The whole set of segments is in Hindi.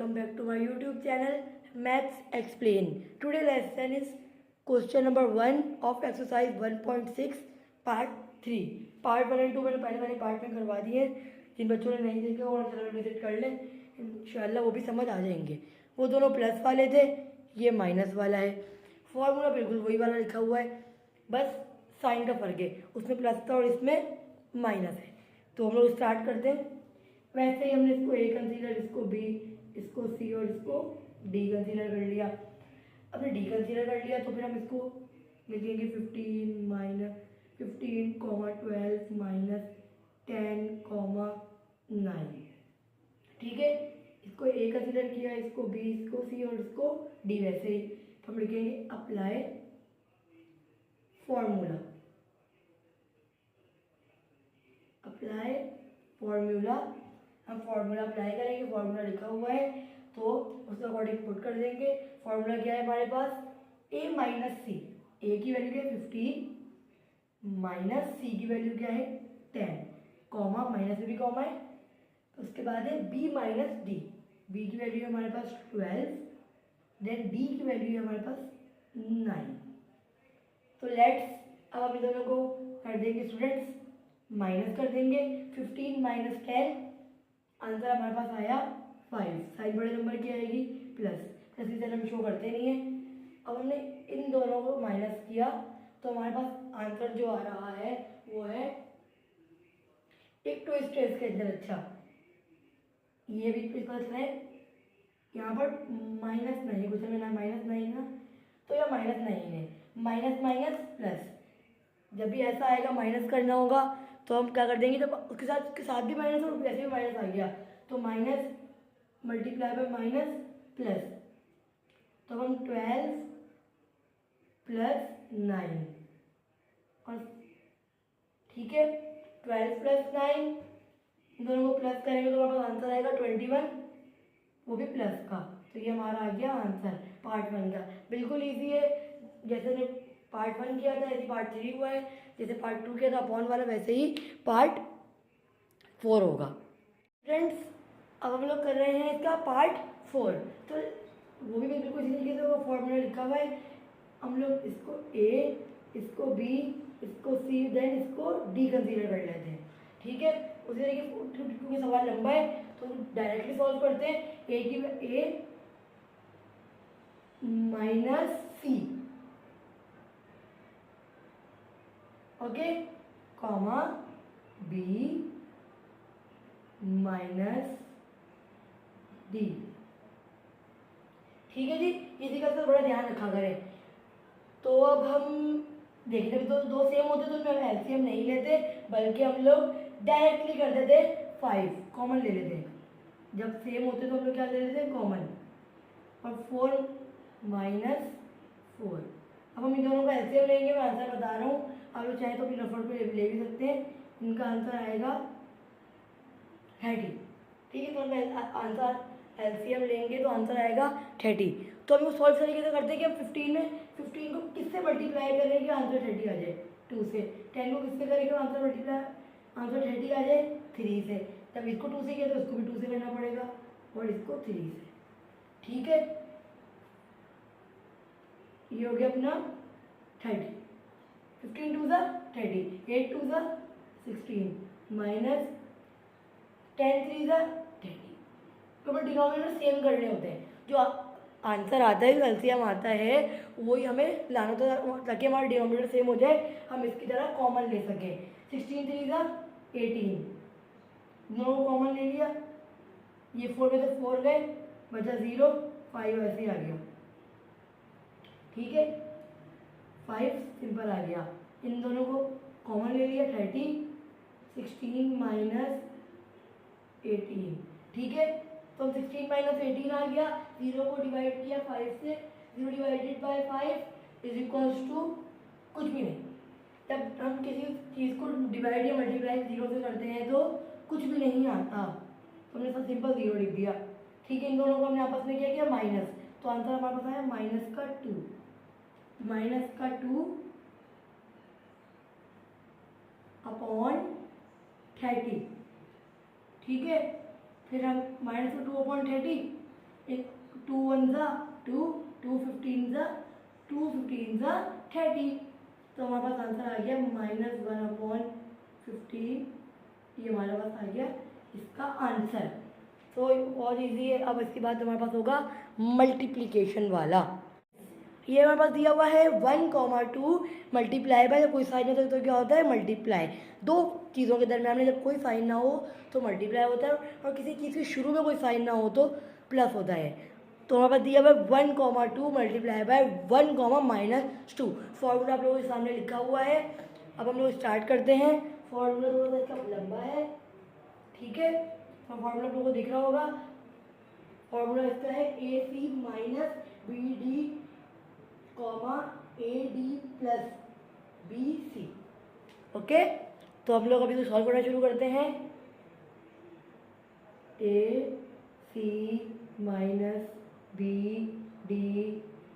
welcome back to my YouTube channel Maths Explain. Today lesson is question number 1 of exercise 1.6 part 3. Part 1 और 2 मैंने पहले वाले पार्ट में करवा दिए। जिन बच्चों ने नहीं देखे वो चैनल विजिट कर लें, इंशाल्लाह वो भी समझ आ जाएंगे। वो दोनों प्लस वाले थे, ये माइनस वाला है। फॉर्मूला बिल्कुल वही वाला लिखा हुआ है, बस साइन का फ़र्क है, उसमें प्लस था और इसमें माइनस है। तो हम लोग स्टार्ट करते हैं। वैसे ही हमने इसको ए कंसीडर, इसको बी, इसको सी और इसको डी कंसीडर कर लिया। अब डी कंसीडर कर लिया तो फिर हम इसको लिखेंगे 15 माइनस 15 12 माइनस 10 9। ठीक है, इसको ए कंसीडर किया, इसको बी, इसको सी और इसको डी। वैसे ही तो हम लिखेंगे अप्लाई फॉर्मूला। अप्लाई फॉर्मूला, हम फॉर्मूला अप्लाई करेंगे। फॉर्मूला लिखा हुआ है तो उसके अकॉर्डिंग पुट कर देंगे। फॉर्मूला क्या है हमारे पास, ए माइनस सी। ए की वैल्यू क्या है 15 माइनस सी की वैल्यू क्या है 10, कॉमा माइनस में भी कॉमा है। तो उसके बाद है बी माइनस डी। बी की वैल्यू है हमारे पास 12, देन डी की वैल्यू है हमारे पास 9। तो लेट्स अब हम इन दोनों को कर देंगे स्टूडेंट्स, माइनस कर देंगे। 15 माइनस 10, आंसर हमारे पास आया 5। साइन बड़े नंबर की आएगी प्लस, प्लस की साइन हम शो करते नहीं है। अब हमने इन दोनों को माइनस किया तो हमारे पास आंसर जो आ रहा है वो है एक ट्विस्ट है इसके अंदर। अच्छा, ये भी ट्विस्ट है, यहाँ पर माइनस नहीं, कुछ में ना माइनस नहीं ना, तो यह माइनस नहीं है। माइनस माइनस प्लस, जब भी ऐसा आएगा माइनस करना होगा तो हम क्या कर देंगे, जब उसके साथ भी माइनस और वैसे भी माइनस आ गया तो minus multiply by minus plus. तो हम 12 प्लस 9 और ठीक है 12 प्लस 9 दोनों को प्लस करेंगे तो हमारे पास आंसर आएगा 21, वो भी प्लस का। तो ये हमारा आ गया आंसर पार्ट 1 का। बिल्कुल ईजी है, जैसे ने पार्ट 1 किया था ऐसे पार्ट 3 हुआ है, जैसे पार्ट 2 किया था अपॉन वाला वैसे ही पार्ट 4 होगा। फ्रेंड्स अब हम लोग कर रहे हैं इसका पार्ट 4, तो वो भी बिल्कुल इसी तरीके से वो फॉर्मूला लिखा हुआ है। हम लोग इसको ए, इसको बी, इसको सी, देन इसको डी कंसीडर कर लेते हैं। ठीक है, उसी तरीके क्योंकि सवाल लंबा है तो डायरेक्टली सॉल्व करते हैं। A minus C, okay, comma B minus D. ठीक है जी, इसी का तो बड़ा ध्यान रखा करें। तो अब हम देखते हैं तो दो सेम होते तो हम एलसीएम नहीं लेते, बल्कि हम लोग डायरेक्टली कर देते 5 कॉमन ले लेते। जब सेम होते तो हम लोग क्या ले लेते कॉमन, और 4 माइनस 4। अब हम इन दोनों का एलसीएम लेंगे, मैं आंसर बता रहा हूँ, आप लोग चाहे तो अपनी नफर पे ले भी सकते हैं। इनका आंसर आएगा 30। ठीक है, तो हम आंसर एलसीएम लेंगे तो आंसर आएगा 30। तो हम सॉल्व तरीके से करते हैं कि हम 15 को किससे मल्टीप्लाई करें कि आंसर 30 आ जाए, 2 से। 10 को किससे करेंगे आंसर मल्टीप्लाई आंसर 30 आ जाए 3 से। तब इसको 2 से किया तो इसको भी 2 से करना पड़ेगा और इसको 3 से। ठीक है, ये हो गया अपना 30। 15 2 30, 8 2 16 माइनस 10 3 30। तो डिनोमिनेटर सेम करने होते हैं, जो आंसर आता है एलसीएम आता है वही हमें लाना होता है ताकि हमारा डिनोमिनेटर सेम हो जाए, हम इसकी तरह कॉमन ले सकें। 16 3 18, दोनों कॉमन ले लिया, ये 4 में से 4 गए, बचा 0, 5 ऐसे ही आ गया। ठीक है, 5 सिंपल आ गया। इन दोनों को कॉमन ले लिया 30, 16 माइनस 18। ठीक है, तो 16 माइनस 18 आ गया, 0 को डिवाइड किया 5 से, 0 divided by 5 is equals to कुछ भी नहीं। जब हम किसी चीज़ को डिवाइड या मल्टीप्लाई 0 से करते हैं तो कुछ भी नहीं आता, तो हमने सब सिंपल 0 लिख दिया। ठीक है, इन दोनों को हमने आपस में क्या किया माइनस, तो आंसर हमारे पास आया माइनस का 2 अपॉन 30। ठीक है, फिर हम माइनस का 2 अपॉन 30 टू वन ज़ा टू, टू फिफ्टीन ज़ा 30, तो हमारे पास आंसर आ गया -1/15। ये हमारे पास आ गया इसका आंसर। तो और इजी है। अब इसके बाद हमारे पास होगा मल्टीप्लिकेशन वाला। ये हमारे पास दिया हुआ है 1,2 मल्टीप्लाई बाय, जब कोई साइन होता है तो क्या होता है मल्टीप्लाई। दो चीज़ों के दरम्यान में जब कोई साइन ना हो तो मल्टीप्लाई होता है, और किसी चीज़ के शुरू में कोई साइन ना हो तो प्लस होता है। तो हमारे पास दिया हुआ है 1,2 मल्टीप्लाई बाय 1,-2। फॉर्मूला आप लोगों के सामने लिखा हुआ है। अब हम लोग स्टार्ट करते हैं। फॉर्मूला थोड़ा सा इसका लंबा है, ठीक है, तो फॉर्मूला आप लोगों को दिख रहा होगा। फॉर्मूला इसका है AC minus BD comma AD plus BC। Okay, तो हम लोग अभी तो सॉल्व करना शुरू करते हैं। AC minus BD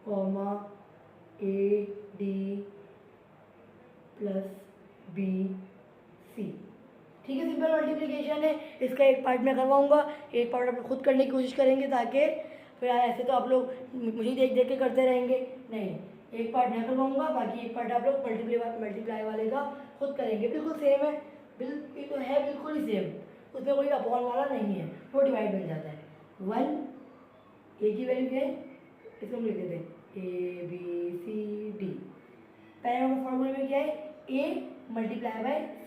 comma AD plus BC, ठीक है। सिंपल मल्टीप्लिकेशन है। इसका एक पार्ट मैं करवाऊंगा, एक पार्ट आप लोग खुद करने की कोशिश करेंगे, ताकि फिर ऐसे तो आप लोग मुझे देख देख के करते रहेंगे नहीं। एक पार्ट मैं करवाऊंगा, बाकी एक पार्ट आप लोग मल्टीप्लाई वाले का खुद करेंगे। बिल्कुल सेम है, बिल्कुल है, बिल्कुल ही सेम। उसमें कोई अपॉन वाला नहीं है, वो डिवाइड बन जाता है। 1 ए की वैल्यू क्या है, इसको हम लिख देते हैं ABCD। पहले नंबर फॉर्मूले में क्या है, A मल्टीप्लाई बाय C,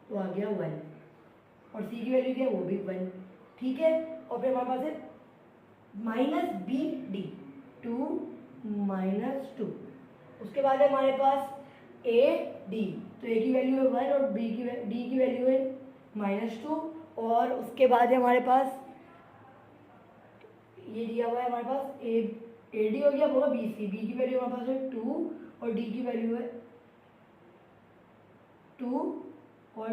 तो आ गया 1, और C की वैल्यू क्या है, वो भी 1, ठीक है। और फिर हमारे पास है माइनस BD 2 - 2। उसके बाद है हमारे पास AD, तो A की वैल्यू है 1 और D की वैल्यू है -2। और उसके बाद है हमारे पास ये दिया हुआ है हमारे पास AD हो गया, होगा BC। B की वैल्यू हमारे पास है 2 और D की वैल्यू है 2 और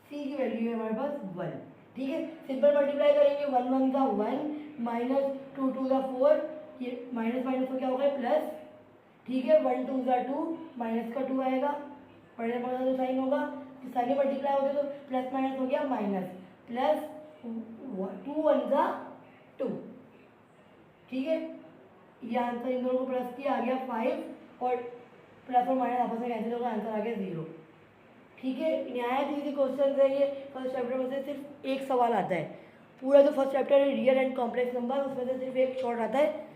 C की वैल्यू है हमारे पास 1, ठीक है। सिंपल मल्टीप्लाई करेंगे, 1 1 का 1 -2 2 का 4, ये माइनस माइनस तो क्या होगा प्लस, ठीक है। 1 2 का 2, माइनस का 2 आएगा, पढ़ने पढ़ना तो साइन होगा, साइन मल्टीप्लाई हो गया तो प्लस माइनस हो गया माइनस, प्लस 2 1 का 2, ठीक है। ये आंसर इन दोनों को प्लस किया, आ गया 5, और प्लस और माइनस आपस में कैंसिल होगा, आंसर आ गया 0, ठीक है। नहायत इजी क्वेश्चन है ये। फर्स्ट चैप्टर में से सिर्फ एक सवाल आता है। पूरा जो फर्स्ट चैप्टर है रियल एंड कॉम्प्लेक्स नंबर, उसमें से सिर्फ एक शॉर्ट आता है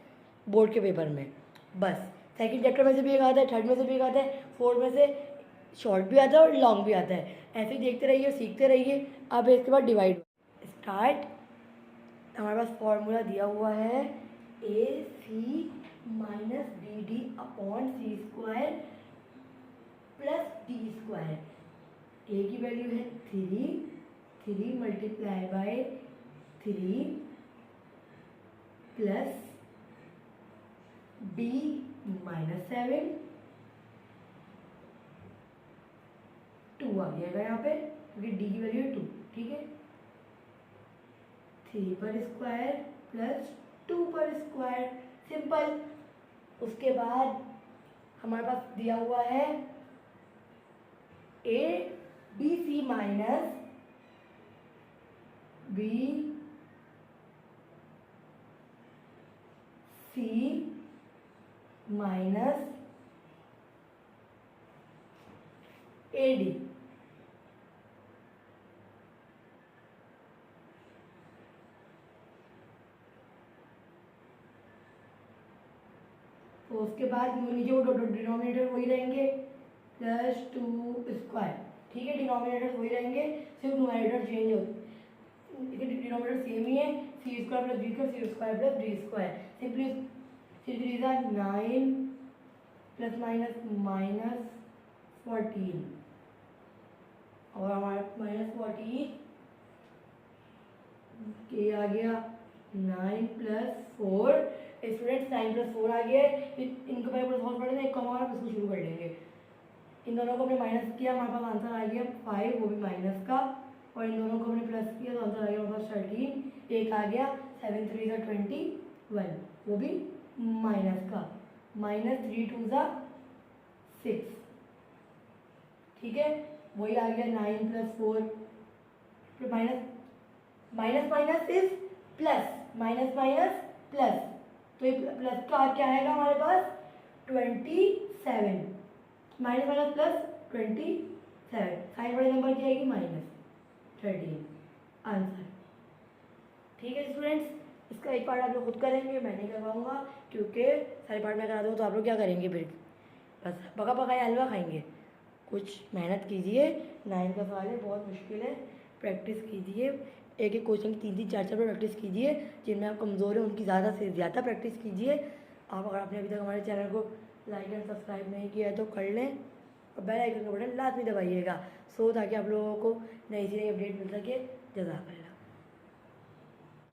बोर्ड के पेपर में, बस। सेकंड चैप्टर में से भी एक आता है, थर्ड में से भी एक आता है, फोर्थ में से शॉर्ट भी आता है और लॉन्ग भी आता है। ऐसे ही देखते रहिए, सीखते रहिए। अब इसके बाद डिवाइड स्टार्ट। हमारे पास फॉर्मूला दिया हुआ है AC minus BD upon C² plus D²। A की वैल्यू है 3 मल्टीप्लाई बाय 3 प्लस B -7, 2 आ गया यहाँ पे, क्योंकि D की वैल्यू है 2, ठीक है। 3 पर स्क्वायर प्लस 2 पर स्क्वायर, सिंपल। उसके बाद हमारे पास दिया हुआ है ABC minus BC minus AD, तो उसके बाद नीचे वो डिनोमिनेटर वही रहेंगे +2², ठीक है। डिनोमिनेटर वही रहेंगे, सिर्फ न्यूमरेटर चेंज होते, डिनोमिनेटर सेम ही है, C² plus B² C² plus D²। Simply 9 plus minus -14, और हमारा -14 के आ गया 9 + 4। स्टूडेंट्स 9 + 4 आ गया है। इनको पहले सॉल्व कर लेंगे, एक कॉमन आप इसको शुरू कर लेंगे। इन दोनों को हमने माइनस किया, हमारे पास आंसर आ गया 5, वो भी माइनस का, और इन दोनों को हमने प्लस किया तो आंसर आ गया हमारे पास 13। एक आ गया 7 3 = 21, वो भी माइनस का, -3 2 = 6, ठीक है। वही आ गया 9 + 4, फिर minus minus is plus minus minus plus, तो ये प्लस का क्या आएगा हमारे पास 27, माइनस माइनस प्लस 27, साइन वाले नंबर की आएगी -13 आंसर। ठीक है स्टूडेंट्स, इसका एक पार्ट आप लोग खुद करेंगे, मैं नहीं करवाऊँगा क्योंकि सारे पार्ट मैं करा दूँ तो आप लोग क्या करेंगे फिर, बस पका पकाया हलवा खाएंगे। कुछ मेहनत कीजिए, 9 का सवाल है, बहुत मुश्किल है, प्रैक्टिस कीजिए, एक एक क्वेश्चन की 3-3 4-4 पर प्रैक्टिस कीजिए, जिनमें आप कमज़ोर हैं उनकी ज़्यादा से ज़्यादा प्रैक्टिस कीजिए। आप अगर आपने अभी तक हमारे चैनल को लाइक एंड सब्सक्राइब नहीं किया है तो कर लें और बेल आइकन का बटन लाजमी दबाइएगा, ताकि आप लोगों को नई से नई अपडेट मिल सके। जज़ाकल्लाह।